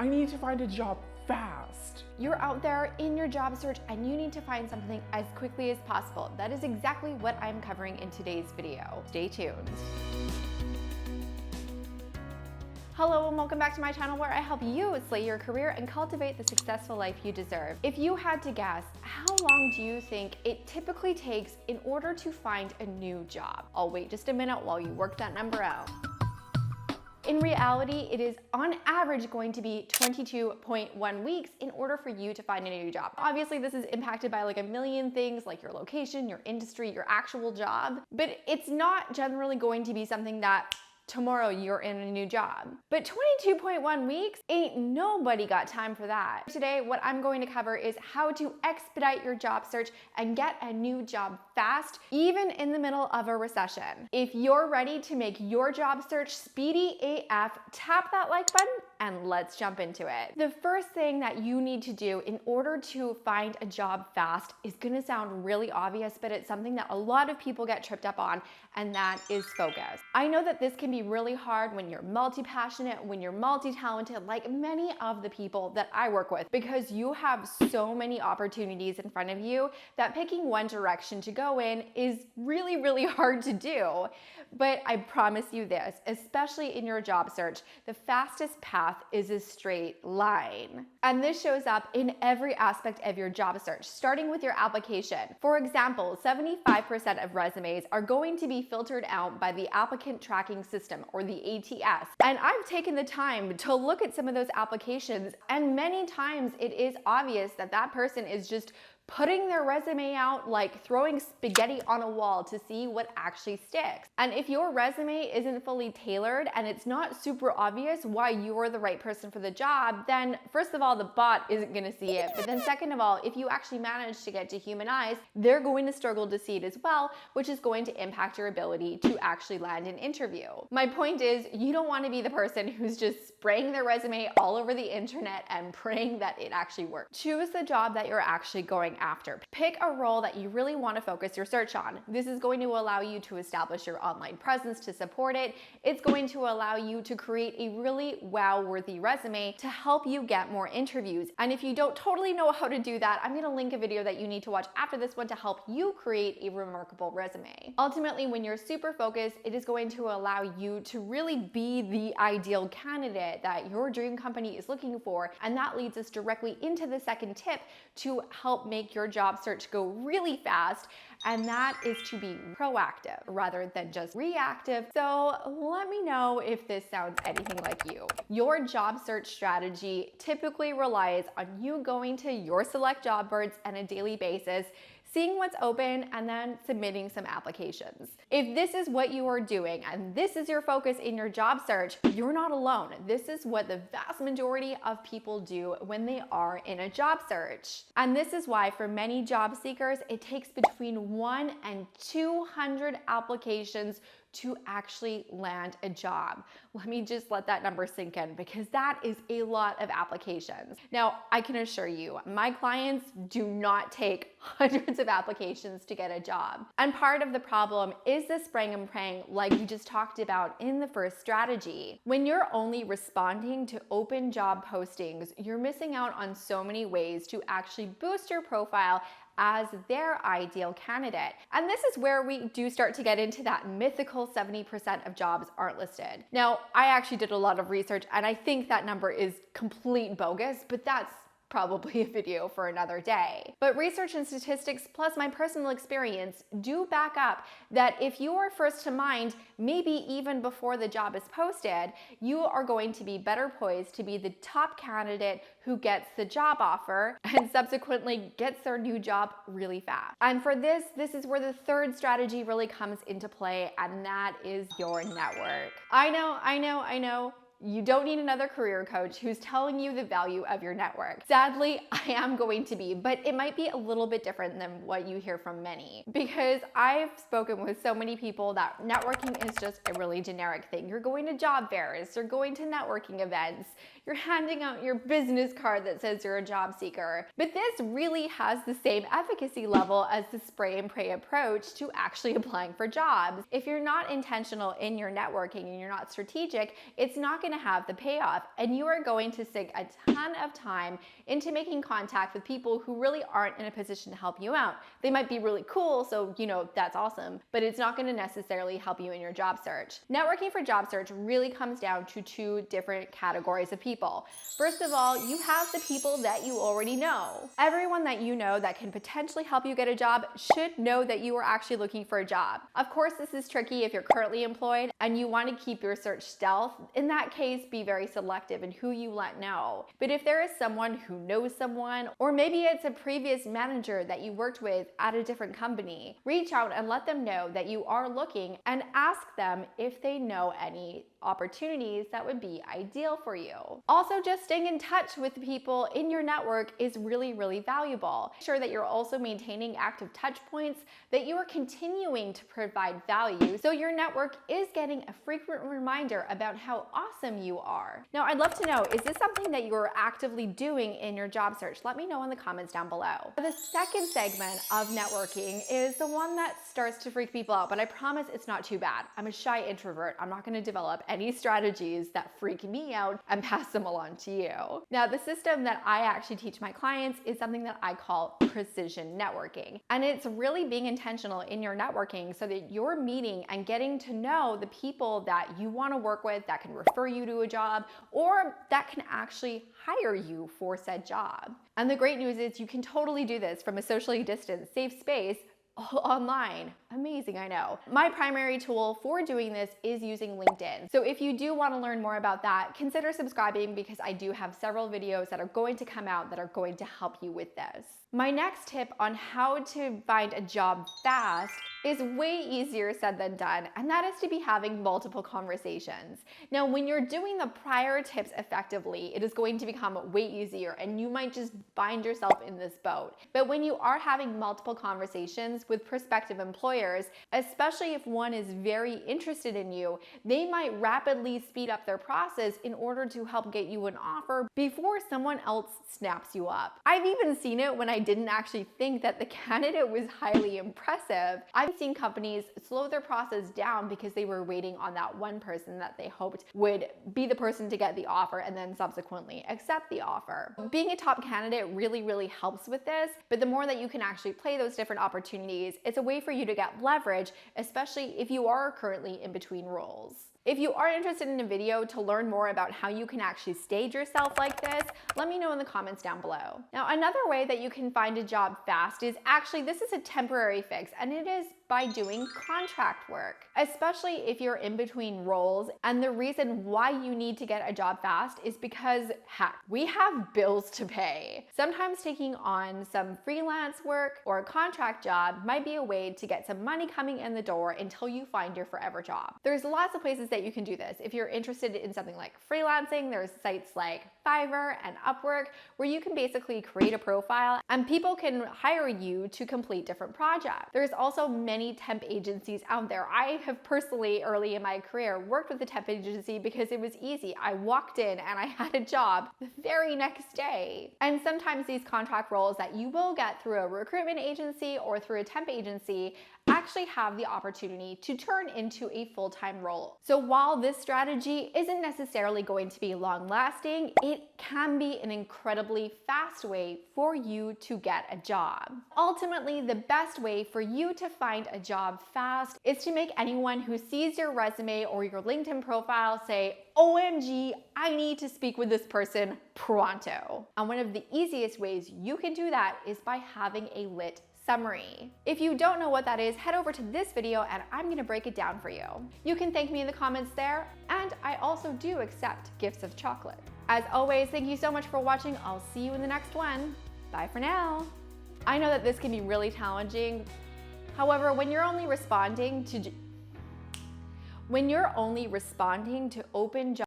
I need to find a job fast. You're out there in your job search and you need to find something as quickly as possible. That is exactly what I'm covering in today's video. Stay tuned. Hello and welcome back to my channel where I help you slay your career and cultivate the successful life you deserve. If you had to guess, how long do you think it typically takes in order to find a new job? I'll wait just a minute while you work that number out. In reality, it is on average going to be 22.1 weeks in order for you to find a new job. Obviously, this is impacted by like a million things like your location, your industry, your actual job, but it's not generally going to be something that tomorrow you're in a new job. But 22.1 weeks, ain't nobody got time for that. Today, what I'm going to cover is how to expedite your job search and get a new job fast, even in the middle of a recession. If you're ready to make your job search speedy AF, tap that like button and let's jump into it. The first thing that you need to do in order to find a job fast is gonna sound really obvious, but it's something that a lot of people get tripped up on, and that is focus. I know that this can be really hard when you're multi-passionate, when you're multi-talented, like many of the people that I work with, because you have so many opportunities in front of you that picking one direction to go in is really, really hard to do. But I promise you this, especially in your job search, the fastest path is a straight line. And this shows up in every aspect of your job search, starting with your application. For example, 75% of resumes are going to be filtered out by the Applicant Tracking System, or the ATS. And I've taken the time to look at some of those applications, and many times it is obvious that that person is just putting their resume out like throwing spaghetti on a wall to see what actually sticks. And if your resume isn't fully tailored and it's not super obvious why you're the right person for the job, then first of all, the bot isn't gonna see it. But then second of all, if you actually manage to get to human eyes, they're going to struggle to see it as well, which is going to impact your ability to actually land an interview. My point is, you don't wanna be the person who's just spraying their resume all over the internet and praying that it actually works. Choose the job that you're actually going after. Pick a role that you really want to focus your search on. This is going to allow you to establish your online presence to support it. It's going to allow you to create a really wow-worthy resume to help you get more interviews. And if you don't totally know how to do that, I'm going to link a video that you need to watch after this one to help you create a remarkable resume. Ultimately, when you're super focused, it is going to allow you to really be the ideal candidate that your dream company is looking for. And that leads us directly into the second tip to help make your job search go really fast, and that is to be proactive rather than just reactive. So let me know if this sounds anything like you. Your job search strategy typically relies on you going to your select job boards on a daily basis, seeing what's open, and then submitting some applications. If this is what you are doing and this is your focus in your job search, you're not alone. This is what the vast majority of people do when they are in a job search. And this is why for many job seekers, it takes between 1 and 200 applications to actually land a job. Let me just let that number sink in, because that is a lot of applications. Now, I can assure you, my clients do not take hundreds of applications to get a job. And part of the problem is the spraying and praying, like we just talked about in the first strategy. When you're only responding to open job postings, you're missing out on so many ways to actually boost your profile as their ideal candidate. And this is where we do start to get into that mythical 70% of jobs aren't listed. Now, I actually did a lot of research and I think that number is complete bogus, but that's probably a video for another day. But research and statistics plus my personal experience do back up that if you are first to mind, maybe even before the job is posted, you are going to be better poised to be the top candidate who gets the job offer and subsequently gets their new job really fast. And for this is where the third strategy really comes into play, and that is your network. I know. You don't need another career coach who's telling you the value of your network. Sadly, I am going to be, but it might be a little bit different than what you hear from many, because I've spoken with so many people that networking is just a really generic thing. You're going to job fairs, you're going to networking events, you're handing out your business card that says you're a job seeker. But this really has the same efficacy level as the spray and pray approach to actually applying for jobs. If you're not intentional in your networking and you're not strategic, it's not going to have the payoff, and you are going to sink a ton of time into making contact with people who really aren't in a position to help you out. They might be really cool, so that's awesome, but it's not going to necessarily help you in your job search. Networking for job search really comes down to two different categories of people. First of all, you have the people that you already know. Everyone that you know that can potentially help you get a job should know that you are actually looking for a job. Of course, this is tricky if you're currently employed and you want to keep your search stealth. In that case, be very selective in who you let know. But if there is someone who knows someone, or maybe it's a previous manager that you worked with at a different company, reach out and let them know that you are looking and ask them if they know any opportunities that would be ideal for you. Also, just staying in touch with people in your network is really, really valuable. Make sure that you're also maintaining active touch points, that you are continuing to provide value, so your network is getting a frequent reminder about how awesome you are. Now, I'd love to know, is this something that you're actively doing in your job search? Let me know in the comments down below. The second segment of networking is the one that starts to freak people out, but I promise it's not too bad. I'm a shy introvert. I'm not going to develop any strategies that freak me out and pass them along to you. Now, the system that I actually teach my clients is something that I call precision networking. And it's really being intentional in your networking so that you're meeting and getting to know the people that you want to work with, that can refer you to a job, or that can actually hire you for said job. And the great news is you can totally do this from a socially distanced, safe space online. Amazing, I know. My primary tool for doing this is using LinkedIn. So if you do want to learn more about that, consider subscribing, because I do have several videos that are going to come out that are going to help you with this. My next tip on how to find a job fast is way easier said than done, and that is to be having multiple conversations. Now, when you're doing the prior tips effectively, it is going to become way easier and you might just find yourself in this boat. But when you are having multiple conversations with prospective employers, especially if one is very interested in you, they might rapidly speed up their process in order to help get you an offer before someone else snaps you up. I've even seen it when I didn't actually think that the candidate was highly impressive. I've seen companies slow their process down because they were waiting on that one person that they hoped would be the person to get the offer and then subsequently accept the offer. Being a top candidate really, really helps with this, but the more that you can actually play those different opportunities, it's a way for you to get leverage, especially if you are currently in between roles. If you are interested in a video to learn more about how you can actually stage yourself like this, let me know in the comments down below. Now, another way that you can find a job fast is this is a temporary fix, and it is by doing contract work, especially if you're in between roles. And the reason why you need to get a job fast is because, heck, we have bills to pay. Sometimes taking on some freelance work or a contract job might be a way to get some money coming in the door until you find your forever job. There's lots of places that you can do this. If you're interested in something like freelancing, there's sites like Fiverr and Upwork where you can basically create a profile and people can hire you to complete different projects. There's also many temp agencies out there. I have personally, early in my career, worked with a temp agency because it was easy. I walked in and I had a job the very next day. And sometimes these contract roles that you will get through a recruitment agency or through a temp agency actually have the opportunity to turn into a full-time role. So while this strategy isn't necessarily going to be long-lasting, it can be an incredibly fast way for you to get a job. Ultimately, the best way for you to find a job fast is to make anyone who sees your resume or your LinkedIn profile say, OMG, I need to speak with this person pronto. And one of the easiest ways you can do that is by having a lit summary. If you don't know what that is, head over to this video and I'm gonna break it down for you. You can thank me in the comments there, and I also do accept gifts of chocolate. As always, thank you so much for watching. I'll see you in the next one. Bye for now. I know that this can be really challenging. However, when you're only responding to open jobs